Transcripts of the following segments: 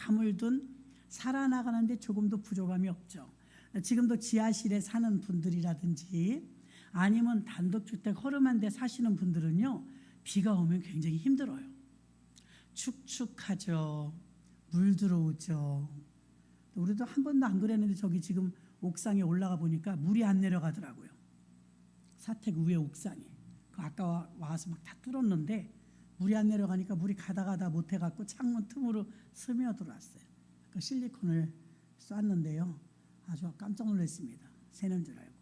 가물든 살아나가는데 조금도 부족함이 없죠. 지금도 지하실에 사는 분들이라든지 아니면 단독주택 허름한 데 사시는 분들은요, 비가 오면 굉장히 힘들어요. 축축하죠. 물 들어오죠. 우리도 한 번도 안 그랬는데 저기 지금 옥상에 올라가 보니까 물이 안 내려가더라고요. 사택 위에 옥상에. 아까 와서 막 다 뚫었는데 물이 안 내려가니까 물이 가다 못해갖고 창문 틈으로 스며들어왔어요. 그 실리콘을 쐈는데요, 아주 깜짝 놀랐습니다. 새는 줄 알고.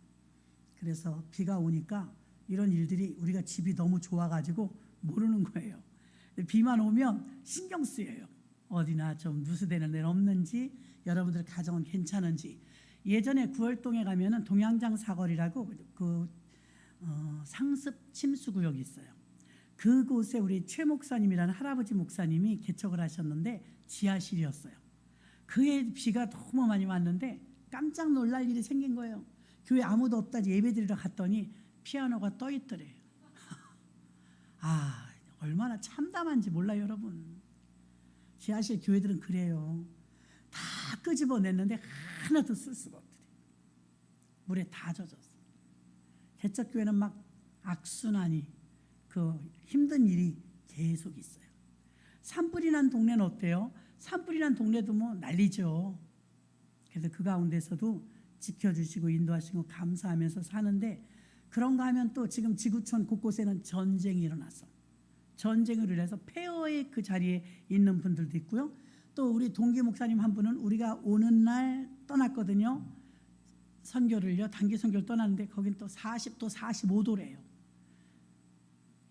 그래서 비가 오니까 이런 일들이 우리가 집이 너무 좋아가지고 모르는 거예요. 비만 오면 신경 쓰여요. 어디나 좀 누수되는 데는 없는지, 여러분들 가정은 괜찮은지. 예전에 구월동에 가면은 동양장 사거리라고 상습 침수구역이 있어요. 그곳에 우리 최 목사님이라는 할아버지 목사님이 개척을 하셨는데 지하실이었어요. 그해 비가 너무 많이 왔는데 깜짝 놀랄 일이 생긴 거예요. 교회 아무도 없다 예배드리러 갔더니 피아노가 떠 있더래요. 아, 얼마나 참담한지 몰라요, 여러분. 지하실 교회들은 그래요. 다 끄집어냈는데 하나도 쓸 수가 없더래요. 물에 다 젖었어요. 개척교회는 막 악순환이, 그 힘든 일이 계속 있어요. 산불이 난 동네는 어때요? 산불이 난 동네도 뭐 난리죠. 그래서 그 가운데서도 지켜주시고 인도하시고 감사하면서 사는데, 그런가 하면 또 지금 지구촌 곳곳에는 전쟁이 일어나서 전쟁을 일해서 폐허의 그 자리에 있는 분들도 있고요. 또 우리 동기 목사님 한 분은 우리가 오는 날 떠났거든요. 선교를요, 단기 선교를 떠났는데 거긴 또 40도 45도래요.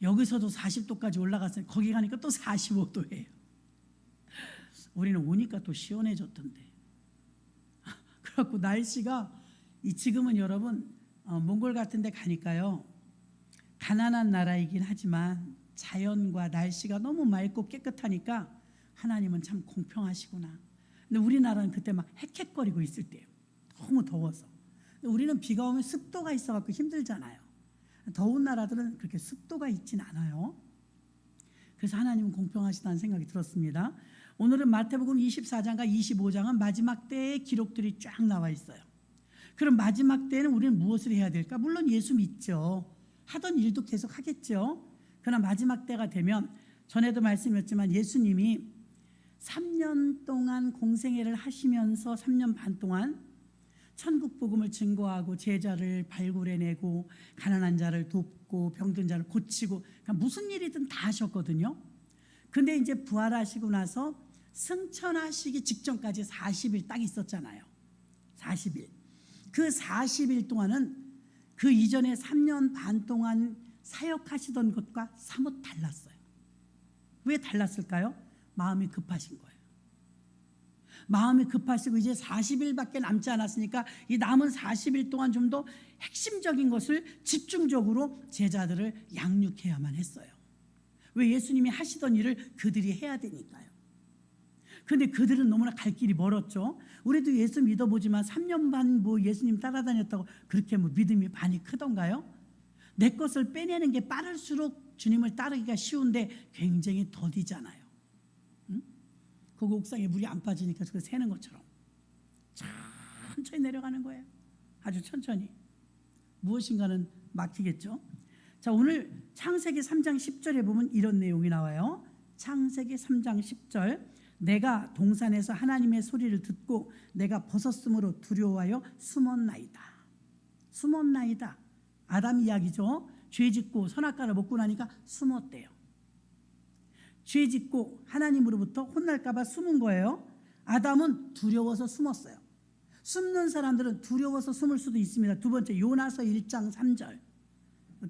여기서도 40도까지 올라갔어요. 거기 가니까 또 45도예요. 우리는 오니까 또 시원해졌던데. 그래갖고 날씨가 지금은 여러분 몽골 같은 데 가니까요, 가난한 나라이긴 하지만 자연과 날씨가 너무 맑고 깨끗하니까 하나님은 참 공평하시구나. 근데 우리나라는 그때 막 헥헥거리고 있을 때예요. 너무 더워서. 근데 우리는 비가 오면 습도가 있어갖고 힘들잖아요. 더운 나라들은 그렇게 습도가 있진 않아요. 그래서 하나님은 공평하시다는 생각이 들었습니다. 오늘은 마태복음 24장과 25장은 마지막 때의 기록들이 쫙 나와 있어요. 그럼 마지막 때는 우리는 무엇을 해야 될까? 물론 예수 믿죠. 하던 일도 계속 하겠죠. 그러나 마지막 때가 되면, 전에도 말씀드렸지만 예수님이 3년 동안 공생애를 하시면서 3년 반 동안 천국 복음을 증거하고 제자를 발굴해내고 가난한 자를 돕고 병든 자를 고치고, 그러니까 무슨 일이든 다 하셨거든요. 근데 이제 부활하시고 나서 승천하시기 직전까지 40일 딱 있었잖아요. 40일. 그 40일 동안은 그 이전에 3년 반 동안 사역하시던 것과 사뭇 달랐어요. 왜 달랐을까요? 마음이 급하신 거예요. 마음이 급하시고 이제 40일밖에 남지 않았으니까 이 남은 40일 동안 좀 더 핵심적인 것을 집중적으로 제자들을 양육해야만 했어요. 왜? 예수님이 하시던 일을 그들이 해야 되니까요. 근데 그들은 너무나 갈 길이 멀었죠. 우리도 예수 믿어보지만 3년 반 뭐 예수님 따라다녔다고 그렇게 뭐 믿음이 많이 크던가요? 내 것을 빼내는 게 빠를수록 주님을 따르기가 쉬운데 굉장히 더디잖아요. 응? 그 옥상에 물이 안 빠지니까 그 새는 것처럼 천천히 내려가는 거예요. 아주 천천히. 무엇인가는 막히겠죠. 자, 오늘 창세기 3장 10절에 보면 이런 내용이 나와요. 창세기 3장 10절. 내가 동산에서 하나님의 소리를 듣고 내가 벗었으므로 두려워하여 숨었나이다. 숨었나이다. 아담 이야기죠. 죄짓고 선악과를 먹고 나니까 숨었대요. 죄짓고 하나님으로부터 혼날까 봐 숨은 거예요. 아담은 두려워서 숨었어요. 숨는 사람들은 두려워서 숨을 수도 있습니다. 두 번째, 요나서 1장 3절.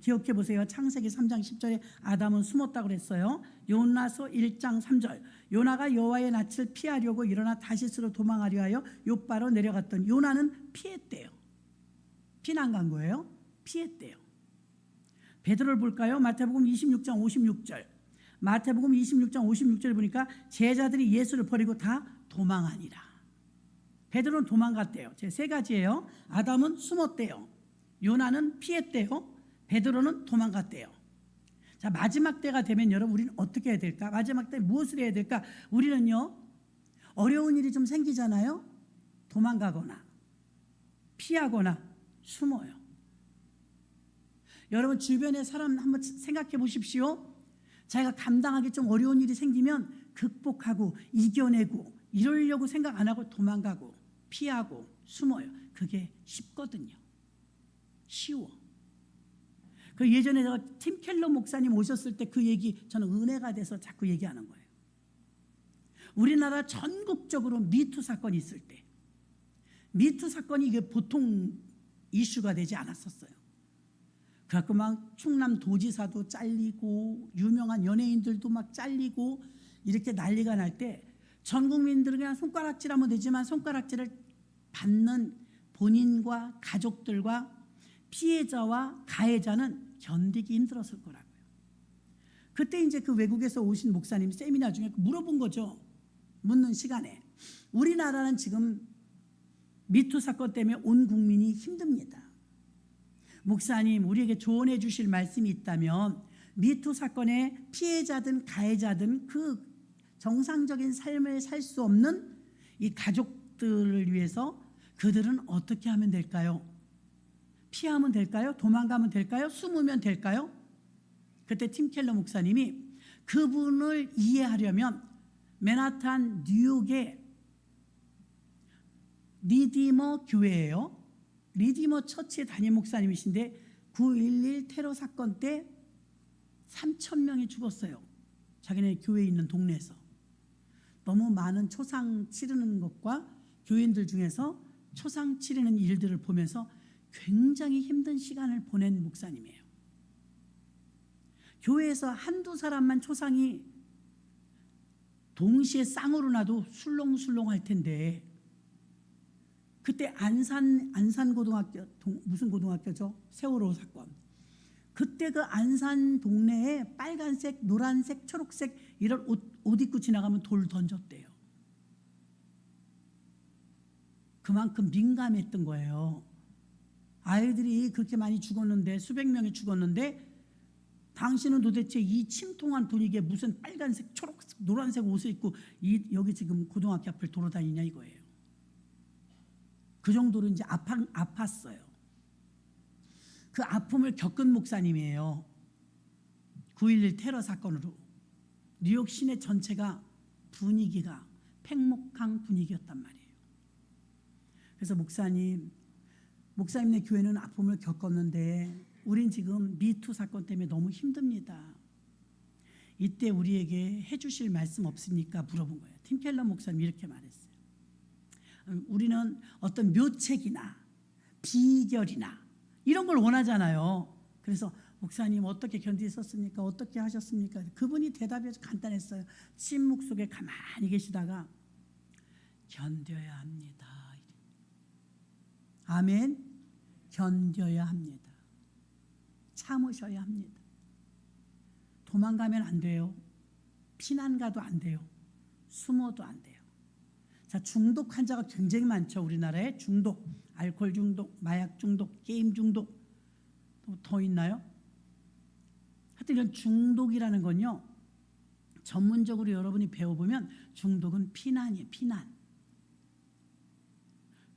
기억해 보세요. 창세기 3장 10절에 아담은 숨었다고 그랬어요. 요나서 1장 3절. 요나가 여호와의 낯을 피하려고 일어나 다시스로 도망하려 하여 욥바로 내려갔던 요나는 피했대요. 피난 간 거예요. 피했대요. 베드로를 볼까요? 마태복음 26장 56절. 마태복음 26장 56절 보니까 제자들이 예수를 버리고 다 도망하니라. 베드로는 도망갔대요. 제 세 가지예요. 아담은 숨었대요. 요나는 피했대요. 베드로는 도망갔대요. 자, 마지막 때가 되면 여러분 우리는 어떻게 해야 될까? 마지막 때 무엇을 해야 될까? 우리는요, 어려운 일이 좀 생기잖아요. 도망가거나 피하거나 숨어요. 여러분 주변의 사람 한번 생각해 보십시오. 자기가 감당하기 좀 어려운 일이 생기면 극복하고 이겨내고 이러려고 생각 안 하고 도망가고 피하고 숨어요. 그게 쉽거든요. 쉬워. 그 예전에 제가 팀 켈러 목사님 오셨을 때 그 얘기 저는 은혜가 돼서 자꾸 얘기하는 거예요. 우리나라 전국적으로 미투 사건이 있을 때 미투 사건이 이게 보통 이슈가 되지 않았었어요. 그래갖고 막 충남 도지사도 잘리고 유명한 연예인들도 막 잘리고 이렇게 난리가 날 때 전 국민들은 그냥 손가락질하면 되지만 손가락질을 받는 본인과 가족들과 피해자와 가해자는 견디기 힘들었을 거라고요. 그때 이제 그 외국에서 오신 목사님 세미나 중에 물어본 거죠. 묻는 시간에 우리나라는 지금 미투 사건 때문에 온 국민이 힘듭니다. 목사님 우리에게 조언해 주실 말씀이 있다면 미투 사건의 피해자든 가해자든 그 정상적인 삶을 살 수 없는 이 가족들을 위해서 그들은 어떻게 하면 될까요? 피하면 될까요? 도망가면 될까요? 숨으면 될까요? 그때 팀 켈러 목사님이 그분을 이해하려면 맨하탄 뉴욕의 리디머 교회예요. 리디머 처치의 담임 목사님이신데 9.11 테러 사건 때 3,000명이 죽었어요. 자기네 교회에 있는 동네에서. 너무 많은 초상 치르는 것과 교인들 중에서 초상 치르는 일들을 보면서 굉장히 힘든 시간을 보낸 목사님이에요. 교회에서 한두 사람만 초상이 동시에 쌍으로 나도 술렁술렁 할 텐데 그때 안산고등학교 무슨 고등학교죠? 세월호 사건. 그때 그 안산 동네에 빨간색, 노란색, 초록색 이런 옷 입고 지나가면 돌 던졌대요. 그만큼 민감했던 거예요. 아이들이 그렇게 많이 죽었는데 수백 명이 죽었는데 당신은 도대체 이 침통한 분위기에 무슨 빨간색, 초록색, 노란색 옷을 입고 여기 지금 고등학교 앞을 돌아다니냐 이거예요. 그 정도로 이제 아팠어요. 그 아픔을 겪은 목사님이에요. 9.11 테러 사건으로 뉴욕 시내 전체가 분위기가 팽목한 분위기였단 말이에요. 그래서 목사님네 교회는 아픔을 겪었는데 우린 지금 미투 사건 때문에 너무 힘듭니다. 이때 우리에게 해주실 말씀 없습니까? 물어본 거예요. 팀 켈러 목사님이 이렇게 말했어요. 우리는 어떤 묘책이나 비결이나 이런 걸 원하잖아요. 그래서 목사님 어떻게 견디셨습니까? 어떻게 하셨습니까? 그분이 대답이 아주 간단했어요. 침묵 속에 가만히 계시다가 견뎌야 합니다. 아멘. 견뎌야 합니다. 참으셔야 합니다. 도망가면 안 돼요. 피난 가도 안 돼요. 숨어도 안 돼요. 자, 중독 환자가 굉장히 많죠. 우리나라에 중독, 알코올 중독, 마약 중독, 게임 중독 또 더 있나요? 하여튼 이런 중독이라는 건요. 전문적으로 여러분이 배워보면 중독은 피난이에요. 피난.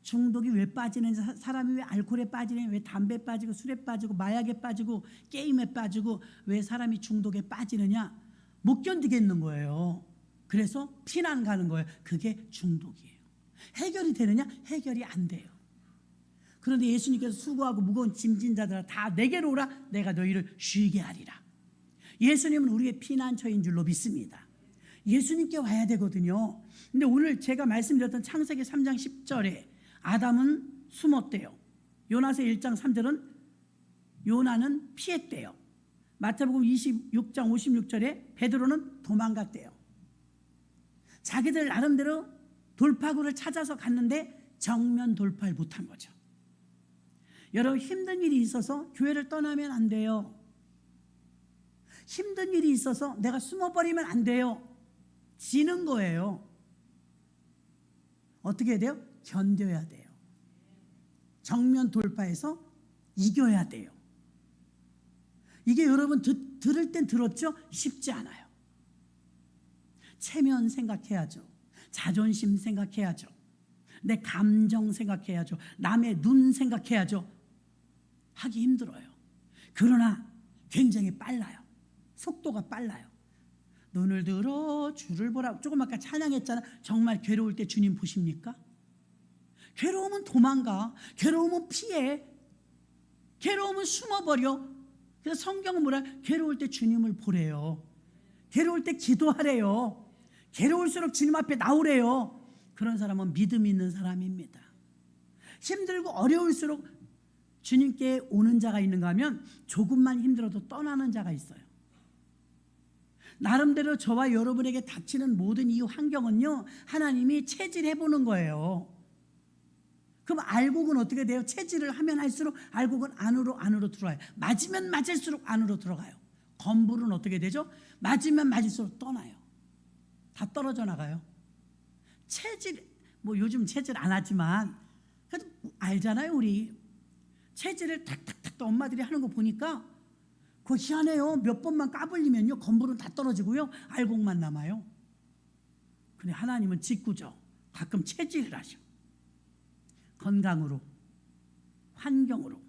중독이 왜 빠지는지 사람이 왜 알코올에 빠지는지 왜 담배에 빠지고 술에 빠지고 마약에 빠지고 게임에 빠지고 왜 사람이 중독에 빠지느냐 못 견디겠는 거예요. 그래서 피난 가는 거예요. 그게 중독이에요. 해결이 되느냐? 해결이 안 돼요. 그런데 예수님께서 수고하고 무거운 짐진 자들아 다 내게로 오라 내가 너희를 쉬게 하리라. 예수님은 우리의 피난처인 줄로 믿습니다. 예수님께 와야 되거든요. 근데 오늘 제가 말씀드렸던 창세기 3장 10절에 아담은 숨었대요. 요나서 1장 3절은 요나는 피했대요. 마태복음 26장 56절에 베드로는 도망갔대요. 자기들 나름대로 돌파구를 찾아서 갔는데 정면 돌파를 못한 거죠. 여러분 힘든 일이 있어서 교회를 떠나면 안 돼요. 힘든 일이 있어서 내가 숨어버리면 안 돼요. 지는 거예요. 어떻게 해야 돼요? 견뎌야 돼요. 정면 돌파해서 이겨야 돼요. 이게 여러분 들을 땐 들었죠? 쉽지 않아요. 체면 생각해야죠. 자존심 생각해야죠. 내 감정 생각해야죠. 남의 눈 생각해야죠. 하기 힘들어요. 그러나 굉장히 빨라요. 속도가 빨라요. 눈을 들어 주를 보라. 조금 아까 찬양했잖아. 정말 괴로울 때 주님 보십니까? 괴로우면 도망가. 괴로우면 피해. 괴로우면 숨어버려. 그래서 성경은 뭐라? 괴로울 때 주님을 보래요. 괴로울 때 기도하래요. 괴로울수록 주님 앞에 나오래요. 그런 사람은 믿음 있는 사람입니다. 힘들고 어려울수록 주님께 오는 자가 있는가 하면 조금만 힘들어도 떠나는 자가 있어요. 나름대로 저와 여러분에게 닥치는 모든 이 환경은요, 하나님이 체질해보는 거예요. 그럼 알곡은 어떻게 돼요? 체질을 하면 할수록 알곡은 안으로 들어와요. 맞으면 맞을수록 안으로 들어가요. 건불은 어떻게 되죠? 맞으면 맞을수록 떠나요. 다 떨어져 나가요. 체질, 뭐 요즘 체질 안 하지만 그래도 알잖아요. 우리 체질을 탁탁탁 엄마들이 하는 거 보니까 그거 희한해요. 몇 번만 까불리면요 건불은 다 떨어지고요 알곡만 남아요. 근데 하나님은 직구죠. 가끔 체질을 하셔. 건강으로, 환경으로,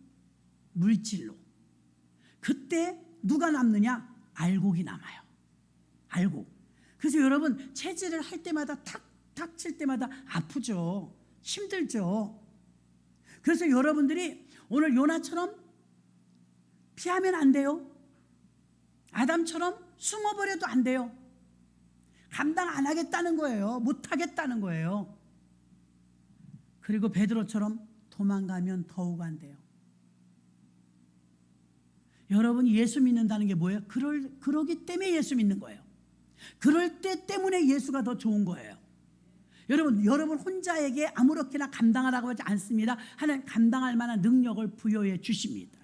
물질로. 그때 누가 남느냐? 알곡이 남아요. 알곡. 그래서 여러분 체질을 할 때마다 탁탁 칠 때마다 아프죠. 힘들죠. 그래서 여러분들이 오늘 요나처럼 피하면 안 돼요. 아담처럼 숨어버려도 안 돼요. 감당 안 하겠다는 거예요. 못 하겠다는 거예요. 그리고 베드로처럼 도망가면 더욱 안 돼요. 여러분 예수 믿는다는 게 뭐예요? 그러기 때문에 예수 믿는 거예요. 그럴 때 때문에 예수가 더 좋은 거예요. 여러분 혼자에게 아무렇게나 감당하라고 하지 않습니다. 하나님 감당할 만한 능력을 부여해 주십니다.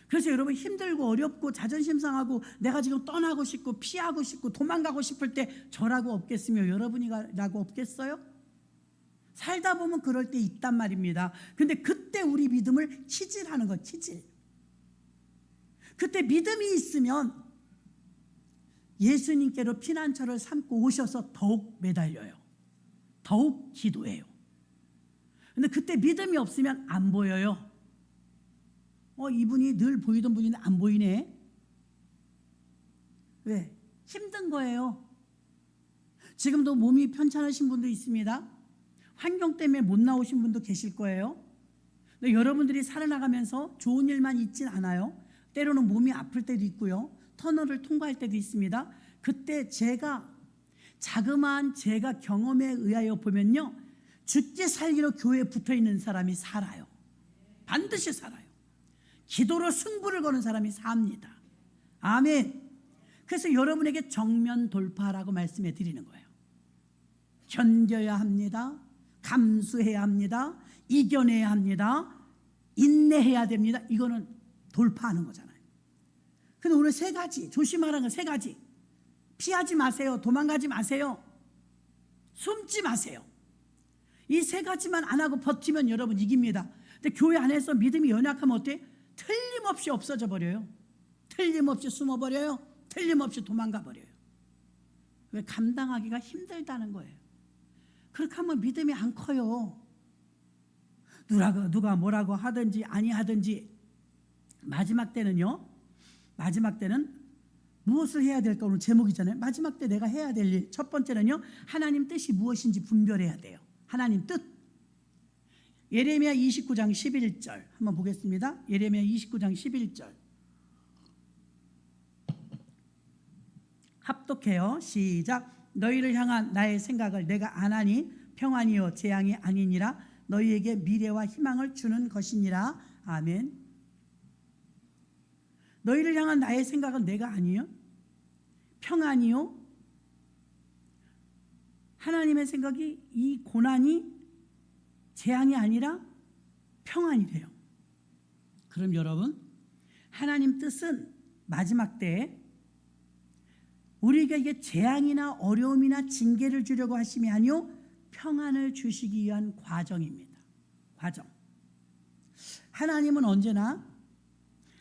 그래서 여러분 힘들고 어렵고 자존심 상하고 내가 지금 떠나고 싶고 피하고 싶고 도망가고 싶을 때 저라고 없겠으며 여러분이라고 없겠어요? 살다 보면 그럴 때 있단 말입니다. 근데 그때 우리 믿음을 치질하는 거, 치질. 그때 믿음이 있으면 예수님께로 피난처를 삼고 오셔서 더욱 매달려요. 더욱 기도해요. 근데 그때 믿음이 없으면 안 보여요. 이분이 늘 보이던 분인데 안 보이네. 왜? 힘든 거예요. 지금도 몸이 편찮으신 분도 있습니다. 환경 때문에 못 나오신 분도 계실 거예요. 근데 여러분들이 살아나가면서 좋은 일만 있진 않아요. 때로는 몸이 아플 때도 있고요. 터널을 통과할 때도 있습니다. 그때 자그마한 제가 경험에 의하여 보면요, 죽지 살기로 교회에 붙어있는 사람이 살아요. 반드시 살아요. 기도로 승부를 거는 사람이 삽니다. 아멘. 그래서 여러분에게 정면 돌파라고 말씀해 드리는 거예요. 견뎌야 합니다. 감수해야 합니다. 이겨내야 합니다. 인내해야 됩니다. 이거는 돌파하는 거잖아요. 근데 오늘 세 가지, 조심하라는 건 세 가지. 피하지 마세요. 도망가지 마세요. 숨지 마세요. 이 세 가지만 안 하고 버티면 여러분 이깁니다. 근데 교회 안에서 믿음이 연약하면 어때? 틀림없이 없어져 버려요. 틀림없이 숨어버려요. 틀림없이 도망가 버려요. 왜? 감당하기가 힘들다는 거예요. 그렇게 하면 믿음이 안 커요. 누가 뭐라고 하든지 아니하든지 마지막 때는요, 마지막 때는 무엇을 해야 될까? 오늘 제목이잖아요. 마지막 때 내가 해야 될 일. 첫 번째는요, 하나님 뜻이 무엇인지 분별해야 돼요. 하나님 뜻. 예레미야 29장 11절 한번 보겠습니다. 예레미야 29장 11절 합독해요. 시작. 너희를 향한 나의 생각을 내가 아나니 평안이요 재앙이 아니니라. 너희에게 미래와 희망을 주는 것이니라. 아멘. 너희를 향한 나의 생각은 내가 아니요 평안이요. 하나님의 생각이 이 고난이 재앙이 아니라 평안이래요. 그럼 여러분, 하나님 뜻은 마지막 때에 우리에게 재앙이나 어려움이나 징계를 주려고 하심이 아니요 평안을 주시기 위한 과정입니다. 과정. 하나님은 언제나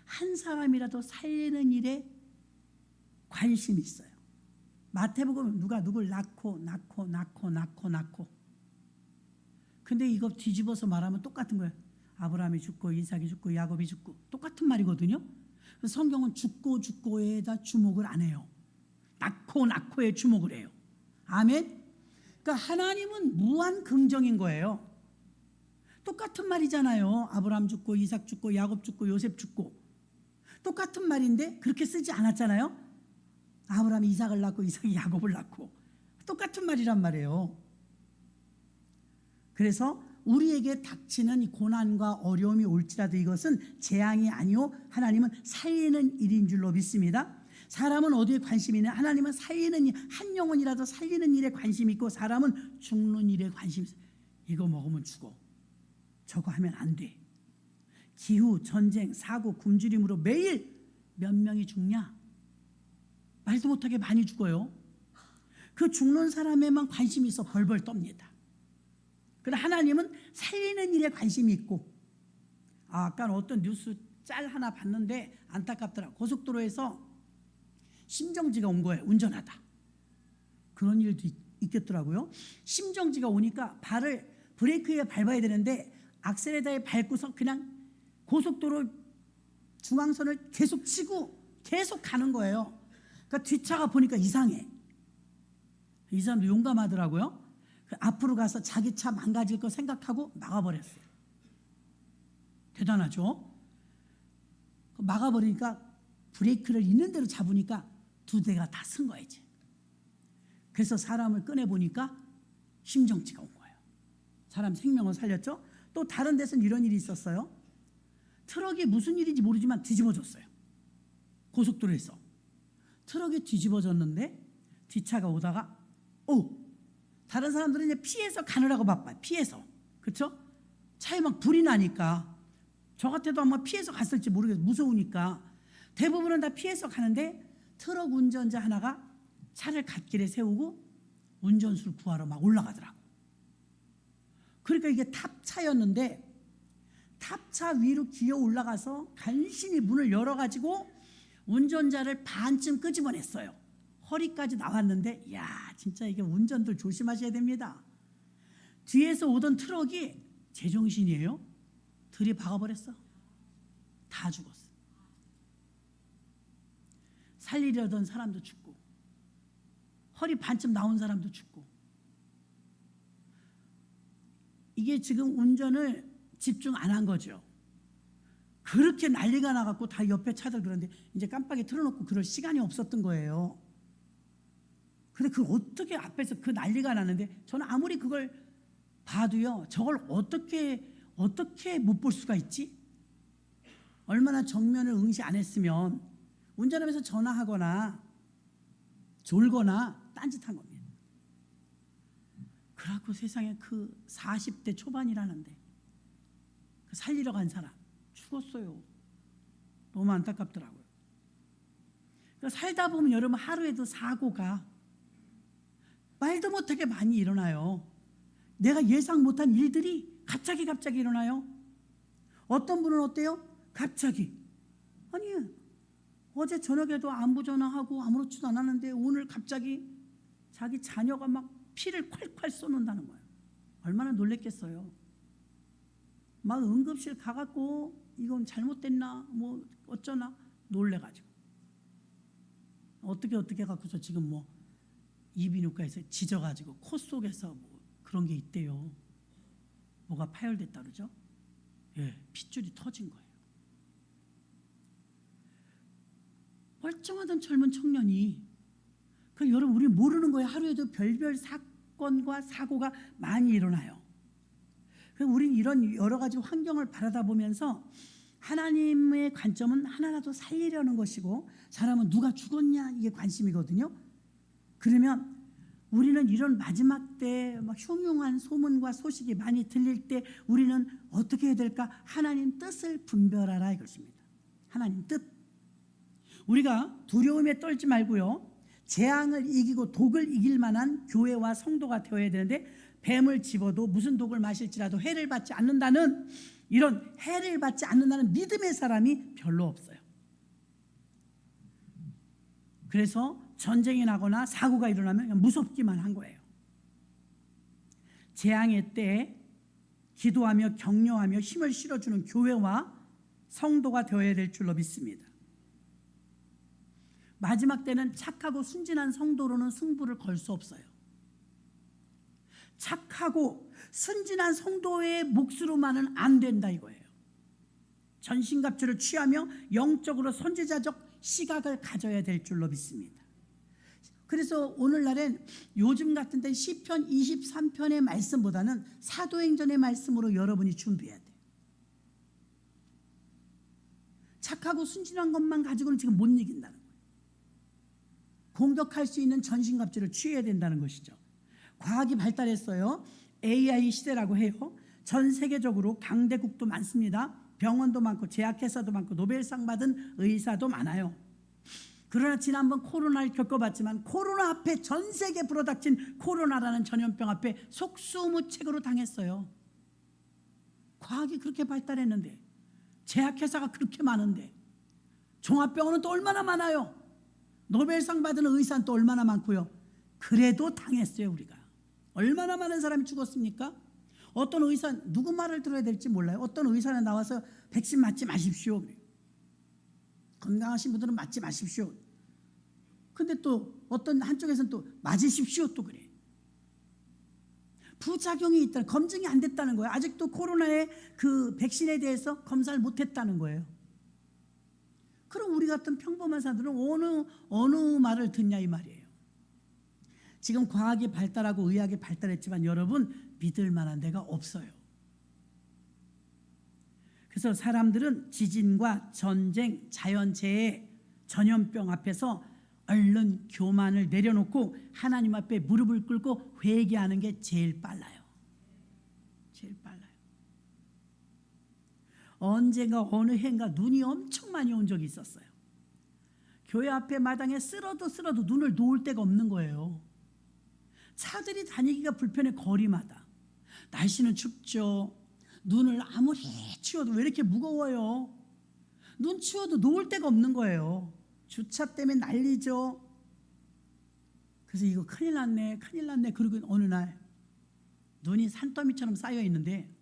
한 사람이라도 살리는 일에 관심이 있어요. 마태복음 누가 누굴 낳고. 근데 이거 뒤집어서 말하면 똑같은 거예요. 아브라함이 죽고 이삭이 죽고 야곱이 죽고 똑같은 말이거든요. 성경은 죽고에다 주목을 안 해요. 낳고에 주목을 해요. 아멘. 그러니까 하나님은 무한 긍정인 거예요. 똑같은 말이잖아요. 아브라함 죽고 이삭 죽고 야곱 죽고 요셉 죽고 똑같은 말인데 그렇게 쓰지 않았잖아요. 아브라함이 이삭을 낳고 이삭이 야곱을 낳고 똑같은 말이란 말이에요. 그래서 우리에게 닥치는 이 고난과 어려움이 올지라도 이것은 재앙이 아니요 하나님은 살리는 일인 줄로 믿습니다. 사람은 어디에 관심이 있냐? 하나님은 살리는 일, 한 영혼이라도 살리는 일에 관심이 있고 사람은 죽는 일에 관심이 있어요. 이거 먹으면 죽어. 저거 하면 안 돼. 기후, 전쟁, 사고, 굶주림으로 매일 몇 명이 죽냐? 말도 못하게 많이 죽어요. 그 죽는 사람에만 관심이 있어 벌벌 떱니다. 그러나 하나님은 살리는 일에 관심이 있고 아까 어떤 뉴스 짤 하나 봤는데 안타깝더라. 고속도로에서 심정지가 온 거예요. 운전하다. 그런 일도 있겠더라고요. 심정지가 오니까 발을 브레이크에 밟아야 되는데 악셀에다에 밟고서 그냥 고속도로 중앙선을 계속 치고 계속 가는 거예요. 그러니까 뒷차가 보니까 이상해. 이 사람도 용감하더라고요. 앞으로 가서 자기 차 망가질 거 생각하고 막아버렸어요. 대단하죠? 막아버리니까 브레이크를 있는 대로 잡으니까 두 대가 다 쓴 거예요. 이제. 그래서 사람을 꺼내보니까 심정지가 온 거예요. 사람 생명을 살렸죠. 또 다른 데서는 이런 일이 있었어요. 트럭이 무슨 일인지 모르지만 뒤집어졌어요. 고속도로에서 트럭이 뒤집어졌는데 뒷차가 오다가 다른 사람들은 이제 피해서 가느라고 바빠요. 피해서. 그렇죠? 차에 막 불이 나니까 저 같아도 아마 피해서 갔을지 모르겠어요. 무서우니까 대부분은 다 피해서 가는데 트럭 운전자 하나가 차를 갓길에 세우고 운전수를 구하러 막 올라가더라고. 그러니까 이게 탑차였는데 탑차 위로 기어 올라가서 간신히 문을 열어가지고 운전자를 반쯤 끄집어냈어요. 허리까지 나왔는데 야 진짜 이게 운전들 조심하셔야 됩니다. 뒤에서 오던 트럭이 제정신이에요. 들이박아버렸어. 다 죽었어. 살리려던 사람도 죽고 허리 반쯤 나온 사람도 죽고. 이게 지금 운전을 집중 안 한 거죠. 그렇게 난리가 나갖고 다 옆에 차들 그런데 이제 깜빡이 틀어놓고 그럴 시간이 없었던 거예요. 근데 그 어떻게 앞에서 그 난리가 나는데 저는 아무리 그걸 봐도요 저걸 어떻게 못 볼 수가 있지? 얼마나 정면을 응시 안 했으면 운전하면서 전화하거나 졸거나 딴짓한 겁니다. 그래갖고 세상에 그 40대 초반이라는데 그 살리러 간 사람 죽었어요. 너무 안타깝더라고요. 그러니까 살다 보면 여러분 하루에도 사고가 말도 못하게 많이 일어나요. 내가 예상 못한 일들이 갑자기 일어나요. 어떤 분은 어때요? 갑자기 아니 어제 저녁에도 안부 전화하고 아무렇지도 않았는데 오늘 갑자기 자기 자녀가 막 피를 콸콸 쏟는다는 거예요. 얼마나 놀랬겠어요. 막 응급실 가갖고 이건 잘못됐나 뭐 어쩌나 놀래가지고 어떻게 갖고서 지금 뭐 이비인후과에서 지져가지고 코 속에서 뭐 그런 게 있대요. 뭐가 파열됐다 그러죠? 예, 핏줄이 터진 거예요. 멀쩡하던 젊은 청년이 여러분 우리 모르는 거예요. 하루에도 별별 사건과 사고가 많이 일어나요. 우리는 이런 여러 가지 환경을 바라다 보면서 하나님의 관점은 하나라도 살리려는 것이고 사람은 누가 죽었냐 이게 관심이거든요. 그러면 우리는 이런 마지막 때 막 흉흉한 소문과 소식이 많이 들릴 때 우리는 어떻게 해야 될까? 하나님 뜻을 분별하라 이것입니다. 하나님 뜻. 우리가 두려움에 떨지 말고요. 재앙을 이기고 독을 이길 만한 교회와 성도가 되어야 되는데 뱀을 집어도 무슨 독을 마실지라도 해를 받지 않는다는 이런 해를 받지 않는다는 믿음의 사람이 별로 없어요. 그래서 전쟁이 나거나 사고가 일어나면 그냥 무섭기만 한 거예요. 재앙의 때에 기도하며 격려하며 힘을 실어주는 교회와 성도가 되어야 될 줄로 믿습니다. 마지막 때는 착하고 순진한 성도로는 승부를 걸 수 없어요. 착하고 순진한 성도의 몫으로만은 안 된다 이거예요. 전신갑주를 취하며 영적으로 선지자적 시각을 가져야 될 줄로 믿습니다. 그래서 오늘날엔 요즘 같은 때 시편 23편의 말씀보다는 사도행전의 말씀으로 여러분이 준비해야 돼요. 착하고 순진한 것만 가지고는 지금 못 이긴다는 거예요. 공격할 수 있는 전신갑주를 취해야 된다는 것이죠. 과학이 발달했어요. AI 시대라고 해요. 전 세계적으로 강대국도 많습니다. 병원도 많고 제약회사도 많고 노벨상 받은 의사도 많아요. 그러나 지난번 코로나를 겪어봤지만 코로나 앞에 전 세계 불어닥친 코로나라는 전염병 앞에 속수무책으로 당했어요. 과학이 그렇게 발달했는데 제약회사가 그렇게 많은데 종합병원은 또 얼마나 많아요. 노벨상 받은 의사는 또 얼마나 많고요. 그래도 당했어요. 우리가 얼마나 많은 사람이 죽었습니까? 어떤 의사 누구 말을 들어야 될지 몰라요. 어떤 의사는 나와서 백신 맞지 마십시오. 건강하신 분들은 맞지 마십시오. 근데 또 어떤 한쪽에서는 또 맞으십시오 또 그래. 부작용이 있다. 검증이 안 됐다는 거예요. 아직도 코로나의 그 백신에 대해서 검사를 못했다는 거예요. 그럼 우리 같은 평범한 사람들은 어느 말을 듣냐 이 말이에요. 지금 과학이 발달하고 의학이 발달했지만 여러분 믿을 만한 데가 없어요. 그래서 사람들은 지진과 전쟁, 자연재해, 전염병 앞에서 얼른 교만을 내려놓고 하나님 앞에 무릎을 꿇고 회개하는 게 제일 빨라요. 제일 빨라요. 언젠가 어느 해인가 눈이 엄청 많이 온 적이 있었어요. 교회 앞에 마당에 쓸어도 눈을 놓을 데가 없는 거예요. 차들이 다니기가 불편해. 거리마다 날씨는 춥죠. 눈을 아무리 치워도 왜 이렇게 무거워요. 눈 치워도 놓을 데가 없는 거예요. 주차 때문에 난리죠. 그래서 이거 큰일 났네. 그리고 어느 날 눈이 산더미처럼 쌓여 있는데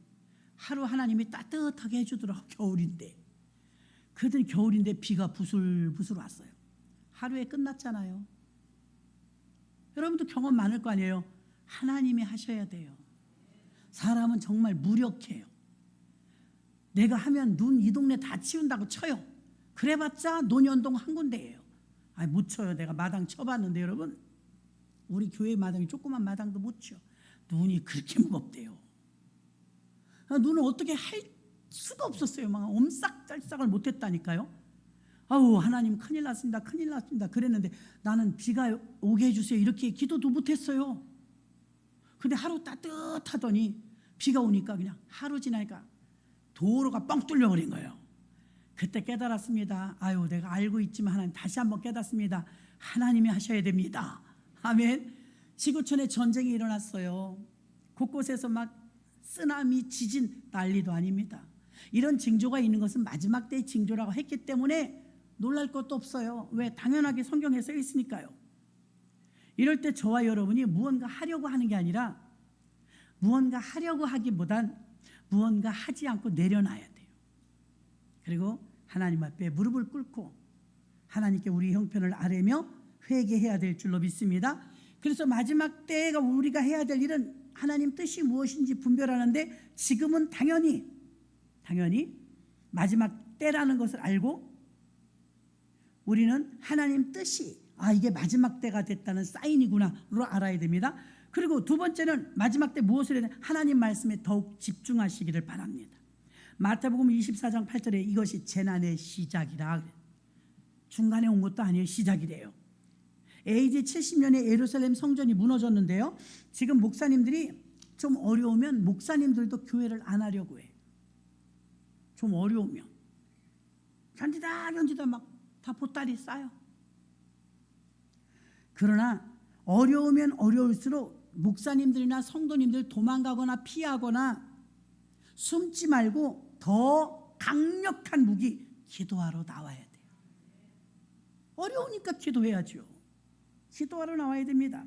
하루 하나님이 따뜻하게 해주더라고. 겨울인데 그랬더니 겨울인데 비가 부슬부슬 왔어요. 하루에 끝났잖아요. 여러분도 경험 많을 거 아니에요. 하나님이 하셔야 돼요. 사람은 정말 무력해요. 내가 하면 눈 이 동네 다 치운다고 쳐요. 그래봤자 논현동 한 군데예요. 못 쳐요. 내가 마당 쳐봤는데 여러분 우리 교회 마당이 조그만 마당도 못 쳐. 눈이 그렇게 무겁대요. 눈을 어떻게 할 수가 없었어요. 막 엄싹달싹을 못했다니까요. 아우 하나님 큰일 났습니다. 그랬는데 나는 비가 오게 해주세요. 이렇게 기도도 못했어요. 근데 하루 따뜻하더니 비가 오니까 그냥 하루 지나니까 도로가 뻥 뚫려버린 거예요. 그때 깨달았습니다. 아유 내가 알고 있지만 하나님 다시 한번 깨닫습니다. 하나님이 하셔야 됩니다. 아멘. 지구촌에 전쟁이 일어났어요. 곳곳에서 막 쓰나미, 지진 난리도 아닙니다. 이런 징조가 있는 것은 마지막 때의 징조라고 했기 때문에 놀랄 것도 없어요. 왜? 당연하게 성경에 써 있으니까요. 이럴 때 저와 여러분이 무언가 하려고 하는 게 아니라 무언가 하려고 하기보단 무언가 하지 않고 내려놔야 돼요. 그리고 하나님 앞에 무릎을 꿇고 하나님께 우리 형편을 아뢰며 회개해야 될 줄로 믿습니다. 그래서 마지막 때가 우리가 해야 될 일은 하나님 뜻이 무엇인지 분별하는데 지금은 당연히 마지막 때라는 것을 알고 우리는 하나님 뜻이 이게 마지막 때가 됐다는 사인이구나로 알아야 됩니다. 그리고 두 번째는 마지막 때 무엇을 해야 되나? 하나님 말씀에 더욱 집중하시기를 바랍니다. 마태복음 24장 8절에 이것이 재난의 시작이라. 중간에 온 것도 아니에요. 시작이래요. AD 70년에 예루살렘 성전이 무너졌는데요. 지금 목사님들이 좀 어려우면 목사님들도 교회를 안 하려고 해. 좀 어려우면 견디다 막 다 보따리 싸요. 그러나 어려우면 어려울수록 목사님들이나 성도님들 도망가거나 피하거나 숨지 말고 더 강력한 무기 기도하러 나와야 돼요. 어려우니까 기도해야죠. 기도하러 나와야 됩니다.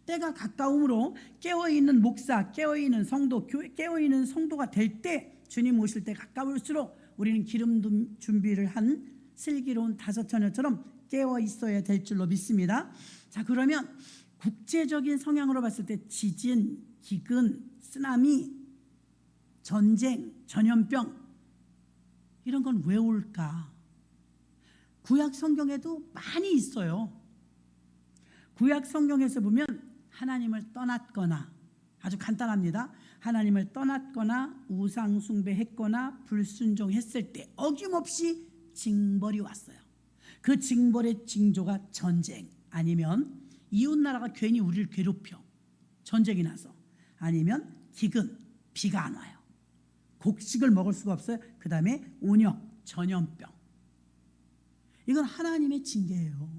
때가 가까움으로 깨어있는 목사, 깨어있는 성도, 깨어있는 성도가 될 때, 주님 오실 때 가까울수록 우리는 기름 준비를 한 슬기로운 다섯 처녀처럼 깨어 있어야 될 줄로 믿습니다. 자, 그러면 국제적인 성향으로 봤을 때 지진, 기근, 쓰나미, 전쟁, 전염병 이런 건 왜 올까? 구약 성경에도 많이 있어요. 구약 성경에서 보면 하나님을 떠났거나, 아주 간단합니다. 하나님을 떠났거나 우상 숭배했거나 불순종했을 때 어김없이 징벌이 왔어요. 그 징벌의 징조가 전쟁, 아니면 이웃나라가 괜히 우리를 괴롭혀 전쟁이 나서, 아니면 기근, 비가 안 와요. 곡식을 먹을 수가 없어요. 그 다음에 온역, 전염병. 이건 하나님의 징계예요.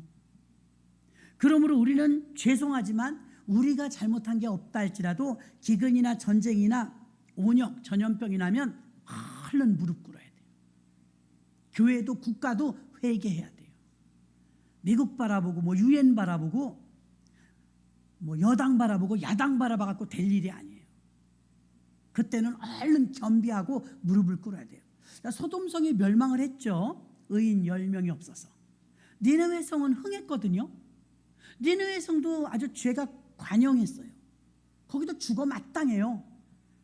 그러므로 우리는 죄송하지만 우리가 잘못한 게 없다 할지라도 기근이나 전쟁이나 온역, 전염병이 나면 얼른 무릎 꿇어야 돼요. 교회도 국가도 회개해야 돼요. 미국 바라보고 뭐 유엔 바라보고 뭐 여당 바라보고 야당 바라봐갖고 될 일이 아니에요. 그때는 얼른 겸비하고 무릎을 꿇어야 돼요. 소돔성이 멸망을 했죠. 의인 10명이 없어서. 니느웨 성은 흥했거든요. 니느웨 성도 아주 죄가 관영했어요. 거기도 죽어 마땅해요.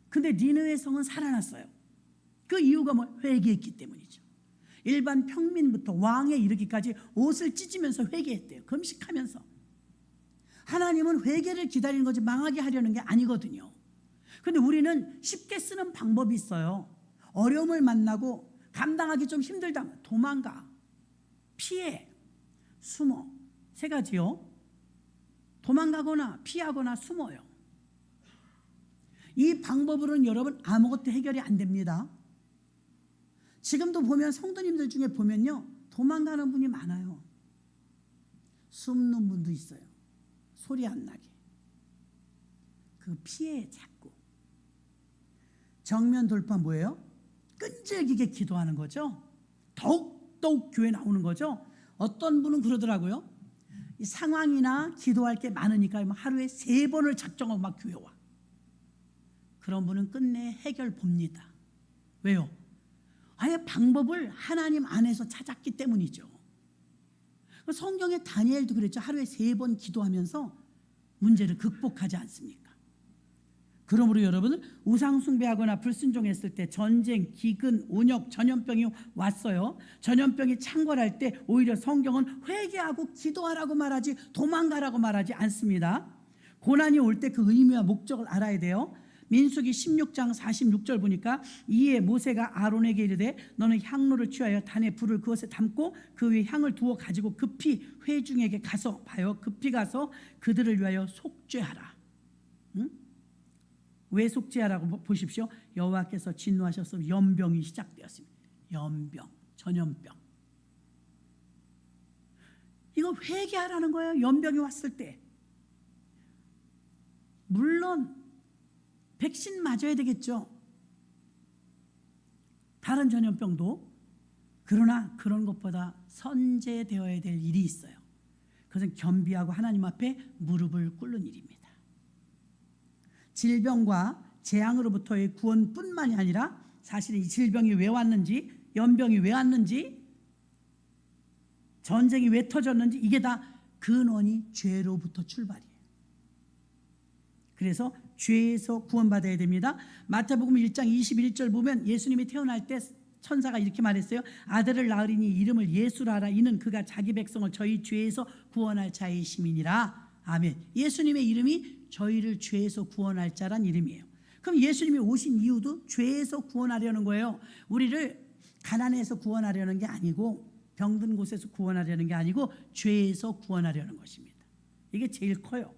근데 니느웨 성은 살아났어요. 그 이유가 뭐? 회개했기 때문이죠. 일반 평민부터 왕에 이르기까지 옷을 찢으면서 회개했대요. 금식하면서. 하나님은 회개를 기다리는 거지 망하게 하려는 게 아니거든요. 근데 우리는 쉽게 쓰는 방법이 있어요. 어려움을 만나고 감당하기 좀 힘들다면 도망가, 피해, 숨어. 세 가지요. 도망가거나 피하거나 숨어요. 이 방법으로는 여러분 아무것도 해결이 안 됩니다. 지금도 보면 성도님들 중에 보면요, 도망가는 분이 많아요. 숨는 분도 있어요. 소리 안 나게. 그 피해 자꾸. 정면 돌파 뭐예요? 끈질기게 기도하는 거죠. 더욱 교회 나오는 거죠. 어떤 분은 그러더라고요. 이 상황이나 기도할 게 많으니까 하루에 3번을 작정하고 막 교회 와. 그런 분은 끝내 해결 봅니다. 왜요? 아예 방법을 하나님 안에서 찾았기 때문이죠. 성경에 다니엘도 그랬죠. 하루에 3번 기도하면서 문제를 극복하지 않습니까? 그러므로 여러분, 우상 숭배하거나 불순종했을 때 전쟁, 기근, 온역, 전염병이 왔어요. 전염병이 창궐할 때 오히려 성경은 회개하고 기도하라고 말하지 도망가라고 말하지 않습니다. 고난이 올 때 그 의미와 목적을 알아야 돼요. 민수기 16장 46절 보니까 이에 모세가 아론에게 이르되 너는 향로를 취하여 단에 불을 그것에 담고 그 위에 향을 두어 가지고 급히 회중에게 가서 봐요. 급히 가서 그들을 위하여 속죄하라. 응? 왜 속죄하라고 보십시오. 여호와께서 진노하셔서 연병이 시작되었습니다. 연병, 전염병. 이거 회개하라는 거예요. 연병이 왔을 때. 물론 백신 맞아야 되겠죠. 다른 전염병도. 그러나 그런 것보다 선제되어야 될 일이 있어요. 그것은 겸비하고 하나님 앞에 무릎을 꿇는 일입니다. 질병과 재앙으로부터의 구원뿐만이 아니라 사실 이 질병이 왜 왔는지, 연병이 왜 왔는지, 전쟁이 왜 터졌는지 이게 다 근원이 죄로부터 출발이에요. 그래서 죄에서 구원받아야 됩니다. 마태복음 1장 21절 보면 예수님이 태어날 때 천사가 이렇게 말했어요. 아들을 낳으리니 이름을 예수라 하라. 이는 그가 자기 백성을 저희 죄에서 구원할 자의 심이니라. 아멘. 예수님의 이름이 저희를 죄에서 구원할 자란 이름이에요. 그럼 예수님이 오신 이유도 죄에서 구원하려는 거예요. 우리를 가난해서 구원하려는 게 아니고, 병든 곳에서 구원하려는 게 아니고 죄에서 구원하려는 것입니다. 이게 제일 커요.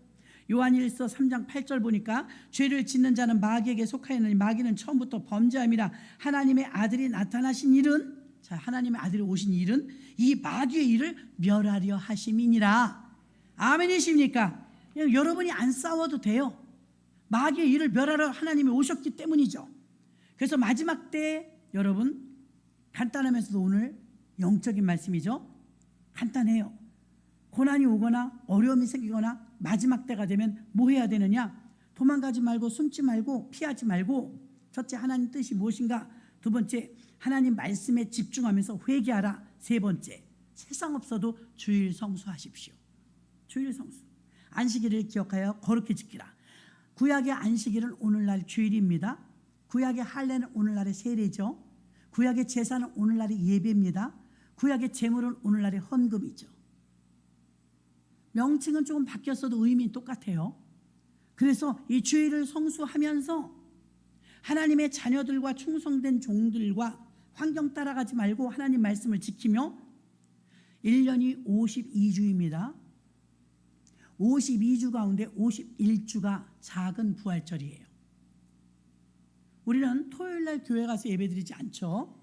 요한일서 3장 8절 보니까 죄를 짓는 자는 마귀에게 속하였느니 마귀는 처음부터 범죄함이라. 하나님의 아들이 나타나신 일은, 자, 하나님의 아들이 오신 일은 이 마귀의 일을 멸하려 하심이니라. 아멘이십니까? 여러분이 안 싸워도 돼요. 마귀의 일을 멸하러 하나님이 오셨기 때문이죠. 그래서 마지막 때 여러분, 간단하면서도 오늘 영적인 말씀이죠. 간단해요. 고난이 오거나 어려움이 생기거나 마지막 때가 되면 뭐 해야 되느냐? 도망가지 말고 숨지 말고 피하지 말고, 첫째 하나님 뜻이 무엇인가? 두 번째 하나님 말씀에 집중하면서 회개하라. 세 번째 세상 없어도 주일 성수하십시오. 주일 성수. 안식일을 기억하여 거룩히 지키라. 구약의 안식일은 오늘날 주일입니다. 구약의 할례는 오늘날의 세례죠. 구약의 제사는 오늘날의 예배입니다. 구약의 제물은 오늘날의 헌금이죠. 명칭은 조금 바뀌었어도 의미는 똑같아요. 그래서 이 주일을 성수하면서 하나님의 자녀들과 충성된 종들과 환경 따라가지 말고 하나님 말씀을 지키며, 1년이 52주입니다. 52주 가운데 51주가 작은 부활절이에요. 우리는 토요일날 교회 가서 예배드리지 않죠.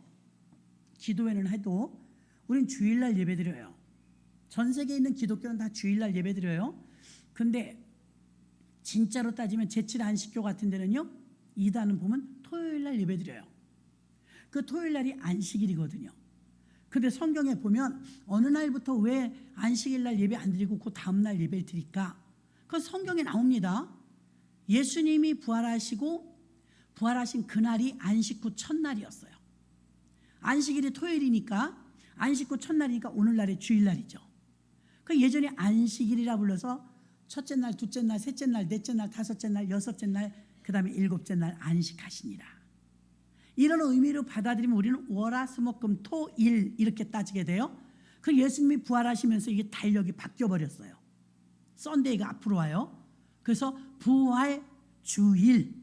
기도회는 해도 우리는 주일날 예배드려요. 전 세계에 있는 기독교는 다 주일날 예배드려요. 근데 진짜로 따지면 제7 안식교 같은 데는요, 이단은 보면 토요일날 예배드려요. 그 토요일날이 안식일이거든요. 근데 성경에 보면 어느 날부터 왜 안식일날 예배 안 드리고 그 다음날 예배를 드릴까? 그 성경에 나옵니다. 예수님이 부활하시고 부활하신 그날이 안식 후 첫날이었어요. 안식일이 토요일이니까, 안식 후 첫날이니까 오늘날이 주일날이죠. 그 예전에 안식일이라 불러서 첫째 날, 둘째 날, 셋째 날, 넷째 날, 다섯째 날, 여섯째 날, 그 다음에 일곱째 날 안식하시니라. 이런 의미로 받아들이면 우리는 월화수목금토일 이렇게 따지게 돼요. 그 예수님이 부활하시면서 이게 달력이 바뀌어버렸어요. 썬데이가 앞으로 와요. 그래서 부활주일,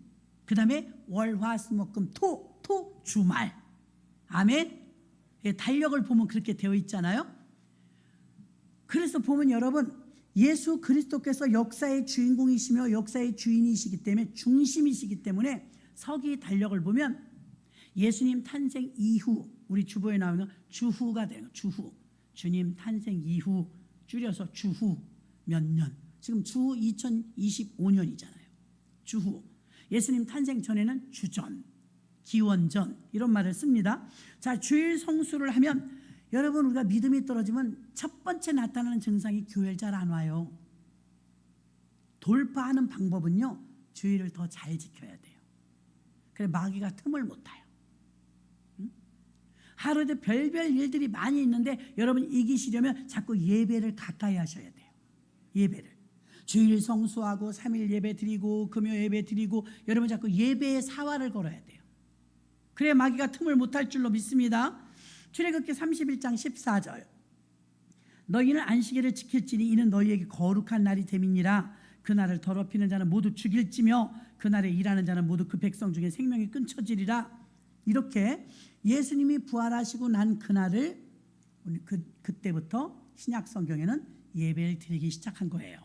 그 다음에 월화수목금토 주말. 아멘. 달력을 보면 그렇게 되어 있잖아요. 그래서 보면 여러분, 예수 그리스도께서 역사의 주인공이시며 역사의 주인이시기 때문에, 중심이시기 때문에 서기 달력을 보면 예수님 탄생 이후, 우리 주보에 나오는 주후가 되는 거예요. 주후. 주님 탄생 이후, 줄여서 주후 몇 년. 지금 주후 2025년이잖아요. 주후. 예수님 탄생 전에는 주전, 기원전, 이런 말을 씁니다. 자, 주일 성수를 하면 여러분, 우리가 믿음이 떨어지면 첫 번째 나타나는 증상이 교회를 잘 안 와요. 돌파하는 방법은요, 주일을 더 잘 지켜야 돼요. 그래 마귀가 틈을 못 타요. 하루에도 별별 일들이 많이 있는데 여러분 이기시려면 자꾸 예배를 가까이 하셔야 돼요. 예배를. 주일 성수하고 3일 예배 드리고 금요 예배 드리고, 여러분 자꾸 예배의 사활을 걸어야 돼요. 그래야 마귀가 틈을 못 탈 줄로 믿습니다. 출애굽기 31장 14절. 너희는 안식일을 지킬지니 이는 너희에게 거룩한 날이 됨이니라. 그날을 더럽히는 자는 모두 죽일지며 그날에 일하는 자는 모두 그 백성 중에 생명이 끊쳐지리라. 이렇게 예수님이 부활하시고 난 그날을 그때부터 신약 성경에는 예배를 드리기 시작한 거예요.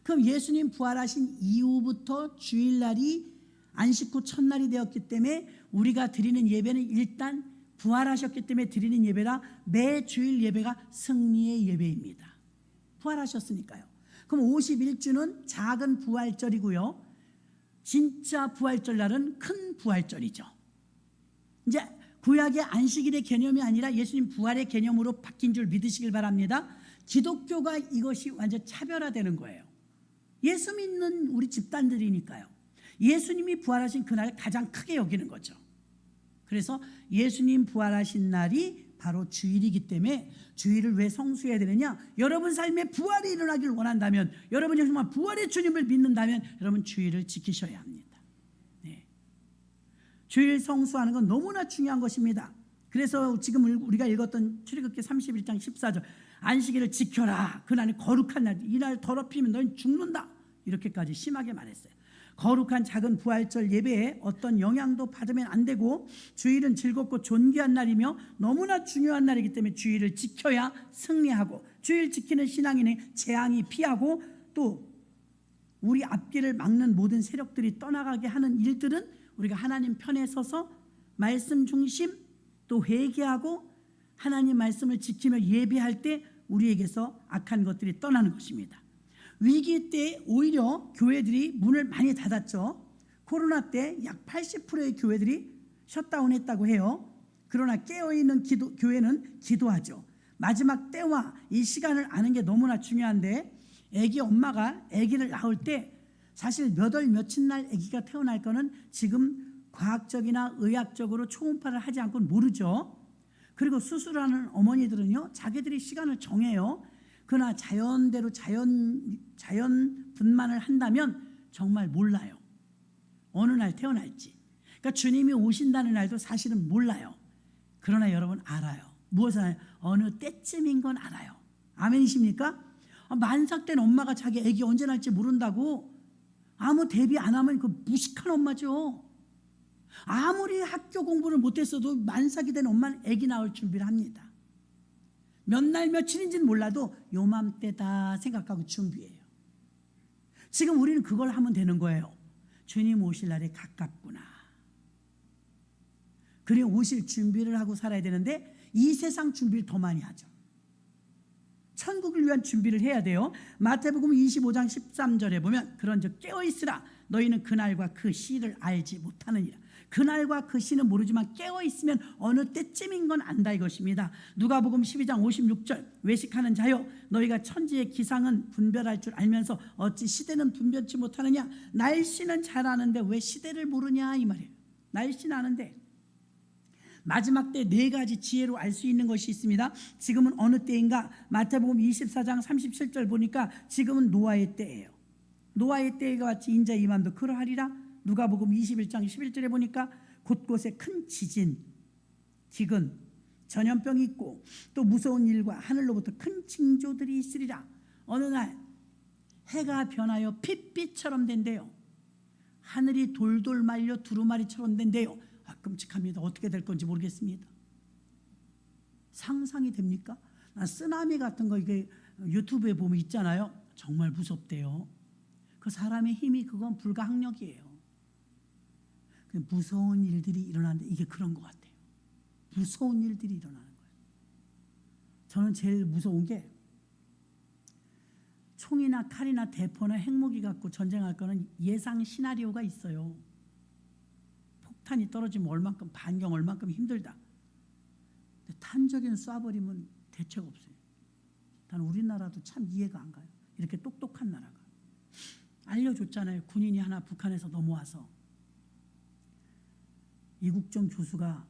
그럼 예수님 부활하신 이후부터 주일날이 안식 후 첫날이 되었기 때문에 우리가 드리는 예배는 일단 부활하셨기 때문에 드리는 예배라, 매 주일 예배가 승리의 예배입니다. 부활하셨으니까요. 그럼 51주는 작은 부활절이고요, 진짜 부활절 날은 큰 부활절이죠. 이제 구약의 안식일의 개념이 아니라 예수님 부활의 개념으로 바뀐 줄 믿으시길 바랍니다. 기독교가 이것이 완전 차별화되는 거예요. 예수 믿는 우리 집단들이니까요. 예수님이 부활하신 그날 가장 크게 여기는 거죠. 그래서 예수님 부활하신 날이 바로 주일이기 때문에 주일을 왜 성수해야 되느냐? 여러분 삶에 부활이 일어나길 원한다면, 여러분이 정말 부활의 주님을 믿는다면 여러분 주일을 지키셔야 합니다. 네. 주일 성수하는 건 너무나 중요한 것입니다. 그래서 지금 우리가 읽었던 출애굽기 31장 14절, 안식일을 지켜라. 그날이 거룩한 날, 이날 더럽히면 너희는 죽는다. 이렇게까지 심하게 말했어요. 거룩한 작은 부활절 예배에 어떤 영향도 받으면 안 되고, 주일은 즐겁고 존귀한 날이며 너무나 중요한 날이기 때문에 주일을 지켜야 승리하고, 주일 지키는 신앙인의 재앙이 피하고, 또 우리 앞길을 막는 모든 세력들이 떠나가게 하는 일들은 우리가 하나님 편에 서서 말씀 중심, 또 회개하고 하나님 말씀을 지키며 예배할 때 우리에게서 악한 것들이 떠나는 것입니다. 위기 때 오히려 교회들이 문을 많이 닫았죠. 코로나 때 약 80%의 교회들이 셧다운했다고 해요. 그러나 깨어있는 교회는 기도하죠. 마지막 때와 이 시간을 아는 게 너무나 중요한데, 아기 엄마가 아기를 낳을 때 사실 몇 월 며칠 날 아기가 태어날 거는 지금 과학적이나 의학적으로 초음파를 하지 않고는 모르죠. 그리고 수술하는 어머니들은요, 자기들이 시간을 정해요. 그러나 자연대로 자연 분만을 한다면 정말 몰라요. 어느 날 태어날지. 그러니까 주님이 오신다는 날도 사실은 몰라요. 그러나 여러분 알아요. 무엇을 알아요? 어느 때쯤인 건 알아요. 아멘이십니까? 만삭된 엄마가 자기 아기 언제 날지 모른다고 아무 대비 안 하면 그 무식한 엄마죠. 아무리 학교 공부를 못했어도 만삭이 된 엄마는 아기 낳을 준비를 합니다. 몇 날 며칠인지는 몰라도 요맘때다 생각하고 준비해요. 지금 우리는 그걸 하면 되는 거예요. 주님 오실 날이 가깝구나. 그리고 오실 준비를 하고 살아야 되는데 이 세상 준비를 더 많이 하죠. 천국을 위한 준비를 해야 돼요. 마태복음 25장 13절에 보면 그런즉 깨어있으라 너희는 그날과 그 시를 알지 못하느니라. 그날과 그 시는 모르지만 깨어있으면 어느 때쯤인 건 안다 이것입니다. 누가복음 12장 56절 외식하는 자여 너희가 천지의 기상은 분별할 줄 알면서 어찌 시대는 분별치 못하느냐. 날씨는 잘 아는데 왜 시대를 모르냐 이 말이에요. 날씨는 아는데 마지막 때 네 가지 지혜로 알 수 있는 것이 있습니다. 지금은 어느 때인가? 마태복음 24장 37절 보니까 지금은 노아의 때예요. 노아의 때와 같이 인자 임함도 그러하리라. 누가복음 21장 11절에 보니까 곳곳에 큰 지진, 기근, 전염병이 있고 또 무서운 일과 하늘로부터 큰 징조들이 있으리라. 어느 날 해가 변하여 핏빛처럼 된대요. 하늘이 돌돌 말려 두루마리처럼 된대요. 끔찍합니다. 어떻게 될 건지 모르겠습니다. 상상이 됩니까? 쓰나미 같은 거 이게 유튜브에 보면 있잖아요. 정말 무섭대요. 그 사람의 힘이 그건 불가항력이에요. 무서운 일들이 일어나는데 이게 그런 것 같아요. 무서운 일들이 일어나는 거예요. 저는 제일 무서운 게 총이나 칼이나 대포나 핵무기 갖고 전쟁할 거는 예상 시나리오가 있어요. 폭탄이 떨어지면 얼만큼 반경 얼만큼 힘들다. 근데 탄적인 쏴버리면 대책 없어요. 단 우리나라도 참 이해가 안 가요. 이렇게 똑똑한 나라가 알려줬잖아요. 군인이 하나 북한에서 넘어와서 이국종 교수가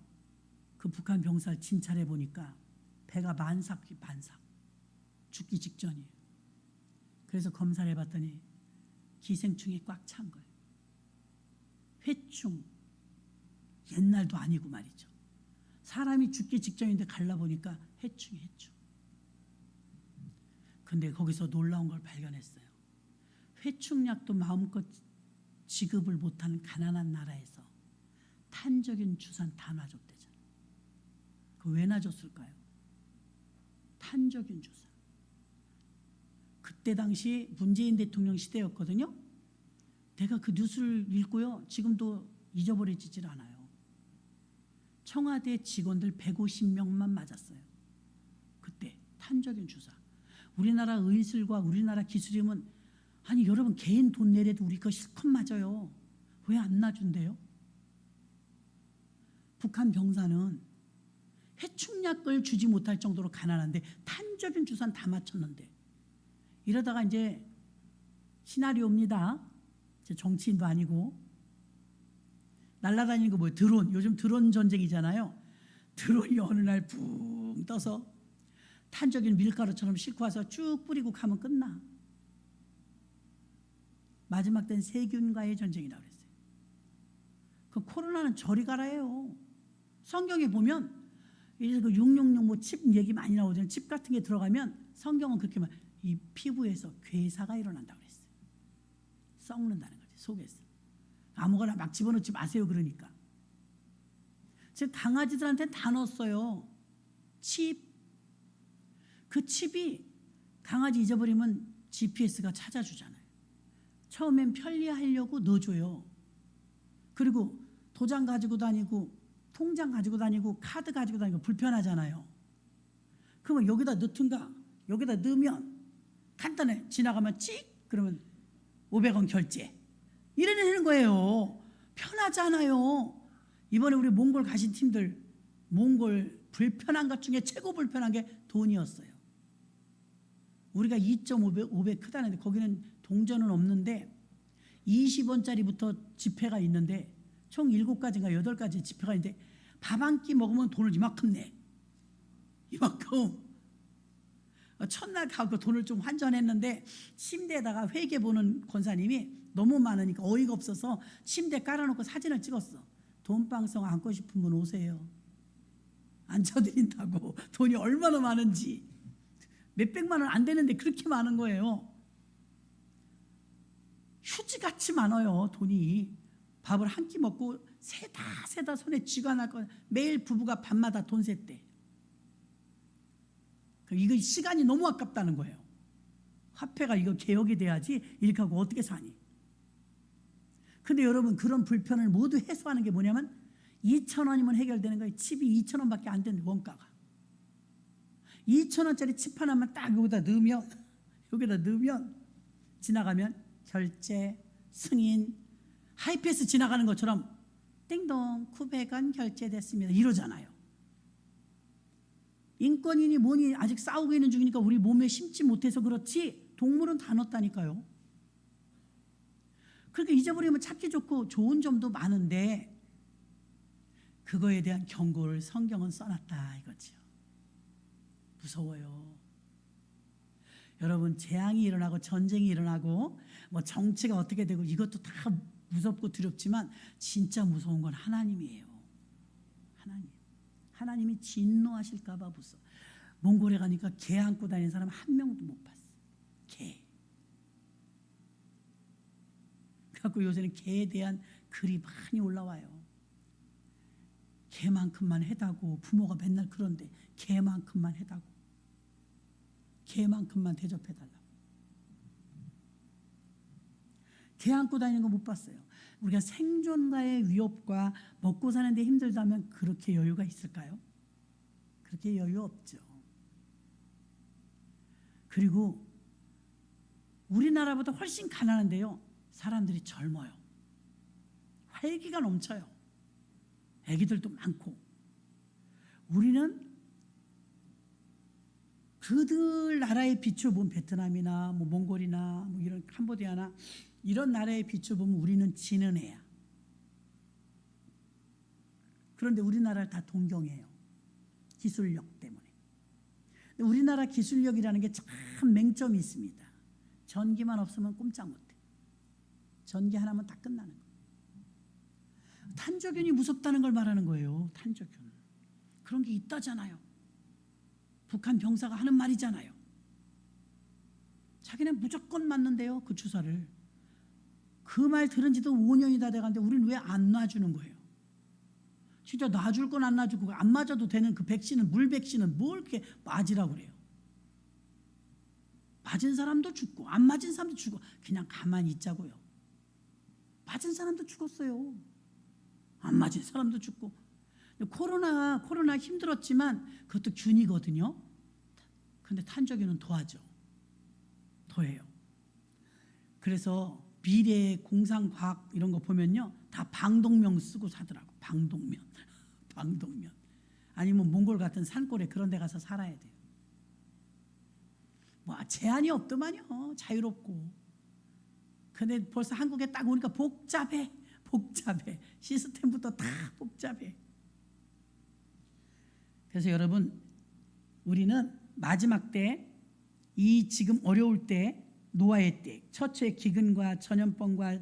그 북한 병사를 진찰해 보니까 배가 만삭 죽기 직전이에요. 그래서 검사를 해봤더니 기생충이 꽉 찬 거예요. 회충. 옛날도 아니고 말이죠. 사람이 죽기 직전인데 갈라보니까 해충. 근데 거기서 놀라운 걸 발견했어요. 회충약도 마음껏 지급을 못하는 가난한 나라에서 탄저균 주사는 다 놔줬대잖아요. 그 왜 놔줬을까요? 탄저균 주사. 그때 당시 문재인 대통령 시대였거든요. 내가 그 뉴스를 읽고요. 지금도 잊어버리지질 않아요. 청와대 직원들 150명만 맞았어요. 그때 탄저균 주사. 우리나라 의술과 우리나라 기술이면 아니 여러분 개인 돈 내려도 우리 거 실컷 맞아요. 왜 안 놔준대요? 북한 병사는 해충약을 주지 못할 정도로 가난한데 탄저균 주사는 다 맞췄는데 이러다가 이제 시나리오입니다. 정치인도 아니고 날아다니는 거 뭐예요? 드론. 요즘 드론 전쟁이잖아요. 드론이 어느 날 붕 떠서 탄저균 밀가루처럼 싣고 와서 쭉 뿌리고 가면 끝나. 마지막 때는 세균과의 전쟁이라고 그랬어요. 그 코로나는 저리 가라예요. 성경에 보면 이제 그 666 뭐 칩 얘기 많이 나오잖아요. 칩 같은 게 들어가면 성경은 그렇게 말, 이 피부에서 괴사가 일어난다고 그랬어요. 썩는다는 거지 속에서. 아무거나 막 집어넣지 마세요. 그러니까. 지금 강아지들한테는 다 넣었어요. 칩. 그 칩이 강아지 잊어버리면 GPS가 찾아주잖아요. 처음엔 편리하려고 넣어줘요. 그리고 도장 가지고 다니고 통장 가지고 다니고 카드 가지고 다니고 불편하잖아요. 그러면 여기다 넣든가 여기다 넣으면 간단해. 지나가면 찍 그러면 500원 결제. 이래내는 거예요. 편하잖아요. 이번에 우리 몽골 가신 팀들 몽골 불편한 것 중에 최고 불편한 게 돈이었어요. 우리가 2.5배 크다는데 거기는 동전은 없는데 20원짜리부터 지폐가 있는데 총 7가지인가 8가지 지폐가 있는데 밥 한 끼 먹으면 돈을 이만큼 내. 이만큼. 첫날 가고 돈을 좀 환전했는데 침대에다가 회계 보는 권사님이 너무 많으니까 어이가 없어서 침대 깔아놓고 사진을 찍었어. 돈방송 앉고 싶은 분 오세요. 앉혀드린다고. 돈이 얼마나 많은지. 몇백만 원 안 되는데 그렇게 많은 거예요. 휴지같이 많아요, 돈이. 밥을 한 끼 먹고 세다 손에 쥐가 날 거. 매일 부부가 밤마다 돈 셌대. 이거 시간이 너무 아깝다는 거예요. 화폐가 이거 개혁이 돼야지 이렇게 하고 어떻게 사니? 근데 여러분 그런 불편을 모두 해소하는 게 뭐냐면 2,000원이면 해결되는 거예요. 칩이 2,000원밖에 안 되는 원가가. 2,000원짜리 칩 하나만 딱 여기다 넣으면 지나가면 결제, 승인, 하이패스 지나가는 것처럼 띵동 900원 결제됐습니다. 이러잖아요. 인권이니 뭐니 아직 싸우고 있는 중이니까 우리 몸에 심지 못해서 그렇지 동물은 다 넣었다니까요. 그러니까 잊어버리면 찾기 좋고 좋은 점도 많은데 그거에 대한 경고를 성경은 써놨다 이거죠. 무서워요. 여러분 재앙이 일어나고 전쟁이 일어나고 뭐 정치가 어떻게 되고 이것도 다 무섭고 두렵지만 진짜 무서운 건 하나님이에요. 하나님이 진노하실까 봐 무서워. 몽골에 가니까 개 안고 다니는 사람 한 명도 못 봤어. 개. 그래갖고 요새는 개에 대한 글이 많이 올라와요. 개만큼만 해다고. 부모가 맨날 그런데 개만큼만 해다고. 개만큼만 대접해달라고. 개 안고 다니는 거 못 봤어요. 우리가 생존과의 위협과 먹고 사는데 힘들다면 그렇게 여유가 있을까요? 그렇게 여유 없죠. 그리고 우리나라보다 훨씬 가난한데요. 사람들이 젊어요. 활기가 넘쳐요. 애기들도 많고. 우리는 그들 나라에 비춰보면 베트남이나 뭐 몽골이나 뭐 이런 캄보디아나 이런 나라에 비춰보면 우리는 지는 애야. 그런데 우리나라를 다 동경해요. 기술력 때문에. 우리나라 기술력이라는 게 참 맹점이 있습니다. 전기만 없으면 꼼짝 못해. 전기 하나면 다 끝나는 거예요. 탄저균이 무섭다는 걸 말하는 거예요. 탄저균. 그런 게 있다잖아요. 북한 병사가 하는 말이잖아요. 자기는 무조건 맞는데요. 그 주사를. 그 말 들은 지도 5년이 다 돼가는데 우리는 왜 안 놔주는 거예요? 진짜 놔줄 건 안 놔주고 안 맞아도 되는 그 백신은 물 백신은 뭘 이렇게 맞으라고 그래요? 맞은 사람도 죽고 안 맞은 사람도 죽어. 그냥 가만히 있자고요. 맞은 사람도 죽었어요. 안 맞은 사람도 죽고. 코로나 힘들었지만 그것도 균이거든요. 근데 탄저균은 더하죠. 더해요. 그래서 미래의 공상과학 이런 거 보면요. 다 방독면 쓰고 사더라고. 방독면. 아니면 몽골 같은 산골에 그런 데 가서 살아야 돼요. 뭐 제한이 없더만요. 자유롭고. 근데 벌써 한국에 딱 오니까 복잡해. 시스템부터 다 복잡해. 그래서 여러분 우리는 마지막 때 이 지금 어려울 때 노아의 때 처처의 기근과 전염병과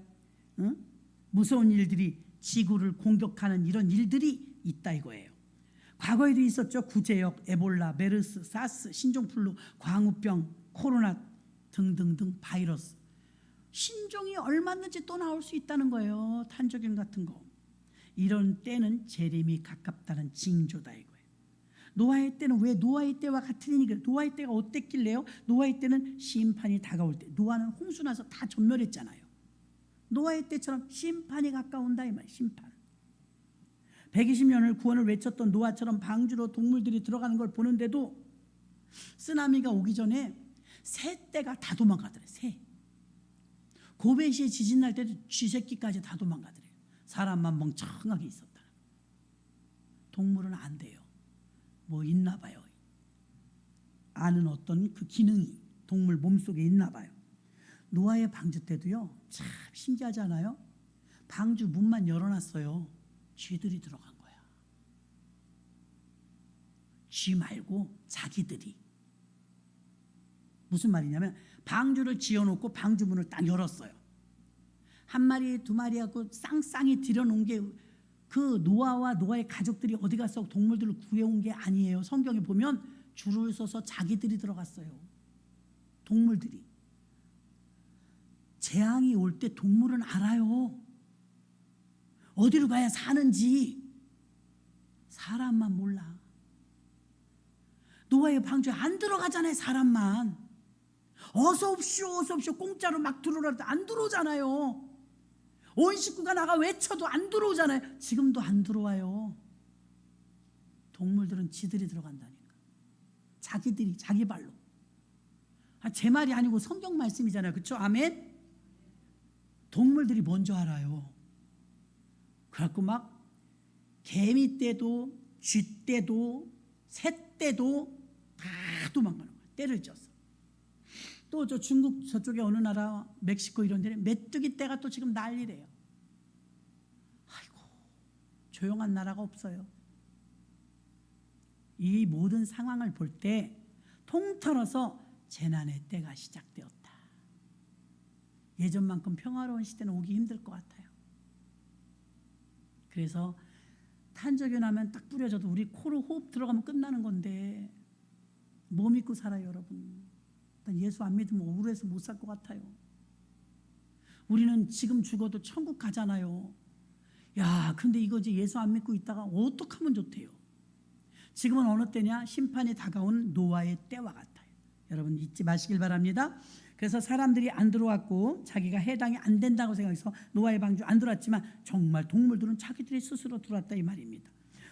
무서운 일들이 지구를 공격하는 이런 일들이 있다 이거예요. 과거에도 있었죠. 구제역, 에볼라, 메르스, 사스, 신종플루, 광우병, 코로나 등등등 바이러스. 신종이 얼마든지 또 나올 수 있다는 거예요. 탄저균 같은 거. 이런 때는 재림이 가깝다는 징조다 이거예요. 노아의 때는 왜 노아의 때와 같으니까 노아의 때가 어땠길래요? 노아의 때는 심판이 다가올 때. 노아는 홍수 나서 다 전멸했잖아요. 노아의 때처럼 심판이 가까운다 이 말이에요. 심판. 120년을 구원을 외쳤던 노아처럼 방주로 동물들이 들어가는 걸 보는데도 쓰나미가 오기 전에 새 떼가 다 도망가더래. 새. 고베시에 지진 날 때도 쥐새끼까지 다 도망가더래요. 사람만 멍청하게 있었다. 동물은 안 돼요. 뭐 있나 봐요. 아는 어떤 그 기능이 동물 몸속에 있나 봐요. 노아의 방주 때도요, 참 신기하지 않아요? 방주 문만 열어놨어요. 쥐들이 들어간 거야. 쥐 말고 자기들이. 무슨 말이냐면 방주를 지어놓고 방주 문을 딱 열었어요. 한 마리 두 마리 하고 쌍쌍이 들여놓은 게 그 노아와 노아의 가족들이 어디 가서 동물들을 구해온 게 아니에요. 성경에 보면 줄을 서서 자기들이 들어갔어요. 동물들이. 재앙이 올 때 동물은 알아요. 어디로 가야 사는지. 사람만 몰라. 노아의 방주에 안 들어가잖아요. 사람만. 어서 옵시오 어서 옵시오 공짜로 막 들어오라도 안 들어오잖아요. 온 식구가 나가 외쳐도 안 들어오잖아요. 지금도 안 들어와요. 동물들은 지들이 들어간다니까. 자기들이 자기 발로. 제 말이 아니고 성경 말씀이잖아요. 그렇죠? 아멘. 동물들이 먼저 알아요. 그래갖고 막 개미 떼도 쥐 떼도 새 떼도 다 도망가는 거예요. 떼를 쪄서. 또 저 중국 저쪽에 어느 나라 멕시코 이런 데는 메뚜기 떼가 또 지금 난리래요. 아이고 조용한 나라가 없어요. 이 모든 상황을 볼 때 통틀어서 재난의 때가 시작되었다. 예전만큼 평화로운 시대는 오기 힘들 것 같아요. 그래서 탄저균하면 딱 뿌려져도 우리 코로 호흡 들어가면 끝나는 건데 뭐 믿고 살아요 여러분? 예수 안 믿으면 우울해서 못 살 것 같아요. 우리는 지금 죽어도 천국 가잖아요. 야, 근데 이거 이제 예수 안 믿고 있다가 어떡하면 좋대요? 지금은 어느 때냐? 심판이 다가온 노아의 때와 같아요. 여러분 잊지 마시길 바랍니다. 그래서 사람들이 안 들어왔고 자기가 해당이 안 된다고 생각해서 노아의 방주 안 들어왔지만 정말 동물들은 자기들이 스스로 들어왔다 이 말입니다.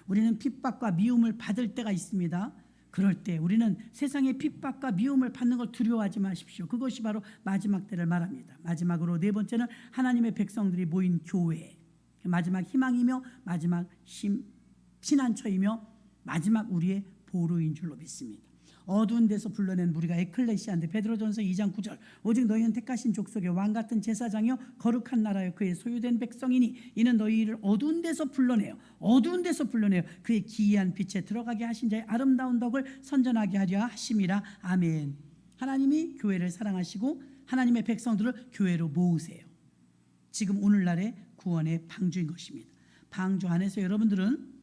우리는 핍박과 미움을 받을 때가 있습니다. 그럴 때 우리는 세상의 핍박과 미움을 받는 걸 두려워하지 마십시오. 그것이 바로 마지막 때를 말합니다. 마지막으로 네 번째는 하나님의 백성들이 모인 교회. 마지막 희망이며 마지막 피난처이며 마지막 우리의 보루인 줄로 믿습니다. 어두운 데서 불러낸 무리가 에클레시아인데 베드로전서 2장 9절 오직 너희는 택하신 족속의 왕같은 제사장이요 거룩한 나라요 그의 소유된 백성이니 이는 너희를 어두운 데서 불러내요 그의 기이한 빛에 들어가게 하신 자의 아름다운 덕을 선전하게 하려 하심이라. 아멘. 하나님이 교회를 사랑하시고 하나님의 백성들을 교회로 모으세요. 지금 오늘날의 구원의 방주인 것입니다. 방주 안에서 여러분들은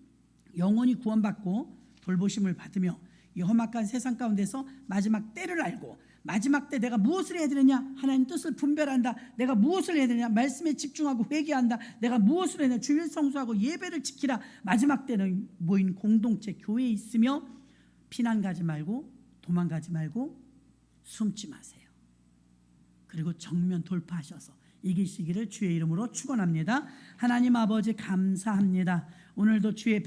영원히 구원받고 돌보심을 받으며 이 험악한 세상 가운데서 마지막 때를 알고 마지막 때 내가 무엇을 해야 되느냐? 하나님 뜻을 분별한다. 내가 무엇을 해야 되느냐? 말씀에 집중하고 회개한다. 내가 무엇을 해야 되느냐? 주일 성수하고 예배를 지키라. 마지막 때는 모인 공동체 교회에 있으며 피난 가지 말고 도망가지 말고 숨지 마세요. 그리고 정면 돌파하셔서 이기시기를 주의 이름으로 축원합니다. 하나님 아버지 감사합니다. 오늘도 주의